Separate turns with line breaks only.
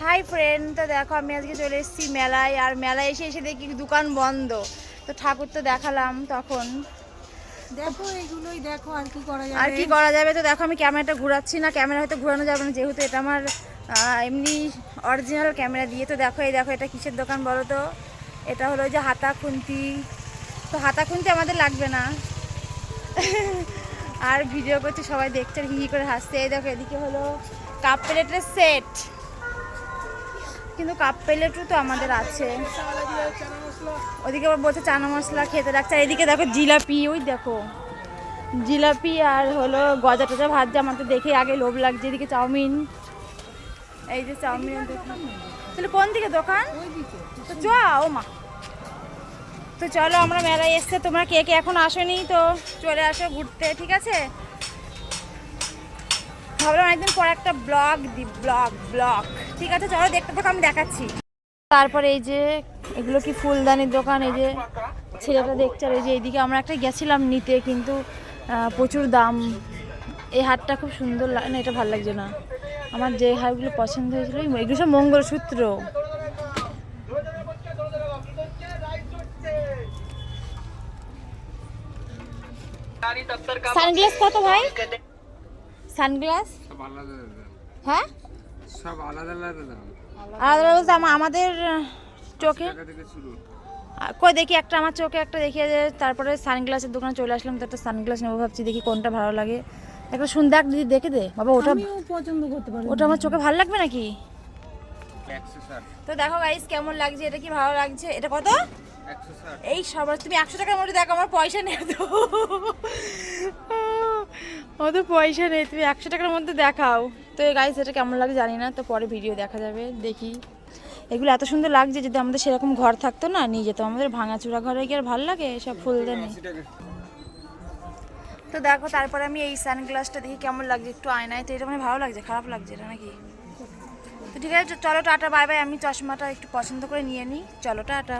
Hi friend, তো দেখো আমি আজকে চলে এসেছি মেলায়। আর মেলায় এসে এসে দেখি দোকান বন্ধ। তো ঠাকুর তো দেখালাম তখন।
দেখো এইগুলোই দেখো, আর কি করা
আর
যাবে।
কি করা যাবে। তো দেখো আমি ক্যামেরাটা ঘোরাচ্ছি না, ক্যামেরা হয়তো ঘোরানো যাবে না যেহেতু এটা আমার এমনি অরিজিনাল ক্যামেরা দিয়ে। তো দেখো এই দেখো এটা কিসের দোকান বলো তো। এটা হলো যে হাতা খুন্তি। তো হাতা খুন্তি আমাদের লাগবে না। আর ভিডিও করছে সবাই দেখছে হি হি করে হাসছে। এই দেখো এদিকে হলো কাপ প্লেটের সেট, কিন্তু কাপ প্লেটও তো আমাদের আছে। ওদিকে আবার বলছে চানা মশলা খেতে রাখছে। আর এদিকে দেখো জিলাপি, ওই দেখো জিলাপি আর হলো গজা টজা ভাজছে। আমার তো দেখে আগে লোভ লাগছে। এদিকে চাউমিন, এই যে চাউমিনের দোকান। তাহলে কোন দিকে দোকান? তো চ ও মা। তো চলো আমরা মেলায় এসছে, তোমরা কে কে এখন আসোনি তো চলে আসো ঘুরতে, ঠিক আছে? ভাবলাম অনেকদিন পর একটা ব্লগ দি, ব্লগ ঠিক আছে। চলো দেখতে থাকো, আমি দেখাচ্ছি। তারপরে এই যে এগুলো কি ফুলদানির দোকান, এই যে ছেলেটা দেখছে। আর এই যে এইদিকে আমরা একটা গেছিলাম নিতে, কিন্তু প্রচুর দাম। এই হারটা খুব সুন্দর লাগে না, এটা ভালো লাগছে না আমার। যে হারগুলো পছন্দ হয়েছিল এগুলো সব মঙ্গলসূত্র। সানগ্লাস কত ভাই? সানগ্লাস হ্যাঁ
সব আলাদা আলাদা দাম।
আলাদা বলতে আমাদের চোখে কই দেখি একটা, আমার চোখে একটা দেখিয়ে যে। তারপরে সানগ্লাসের দোকানে চলে আসলাম, তো একটা সানগ্লাস নেবো ভাবছি, দেখি কোনটা ভালো লাগে। একটা সুন্দর দিদি দেখে দে বাবা, ওটা
আমিও পছন্দ করতে পারি।
ওটা আমার চোখে ভালো লাগবে নাকি? তো দেখো গাইস কেমন লাগছে, এটা কি ভালো লাগছে। এটা কত? এই সবার তুমি 100 টাকার মধ্যে দেখো, আমার পয়সা নেই তো। অত পয়সা নেই, তুমি 100 টাকার মধ্যে দেখাও। তো গাইস এটা কেমন লাগে জানি না, তো পরে ভিডিও দেখা যাবে। দেখি এগুলো এত সুন্দর লাগছে, যদি আমাদের সেরকম ঘর থাকতো না নিয়ে যেতাম। আমাদের ভাঙাচোরা ঘরে গিয়ে আর ভালো লাগে সব ফুলদানি। তো দেখো তারপরে আমি এই সানগ্লাসটা দেখি কেমন লাগছে একটু আয়নায়। তো এটা মানে ভালো লাগছে, খারাপ লাগছে এটা নাকি? তো ঠিক আছে চলো টাটা বাই বাই। আমি চশমাটা একটু পছন্দ করে নিয়ে নিই, চলো টাটা।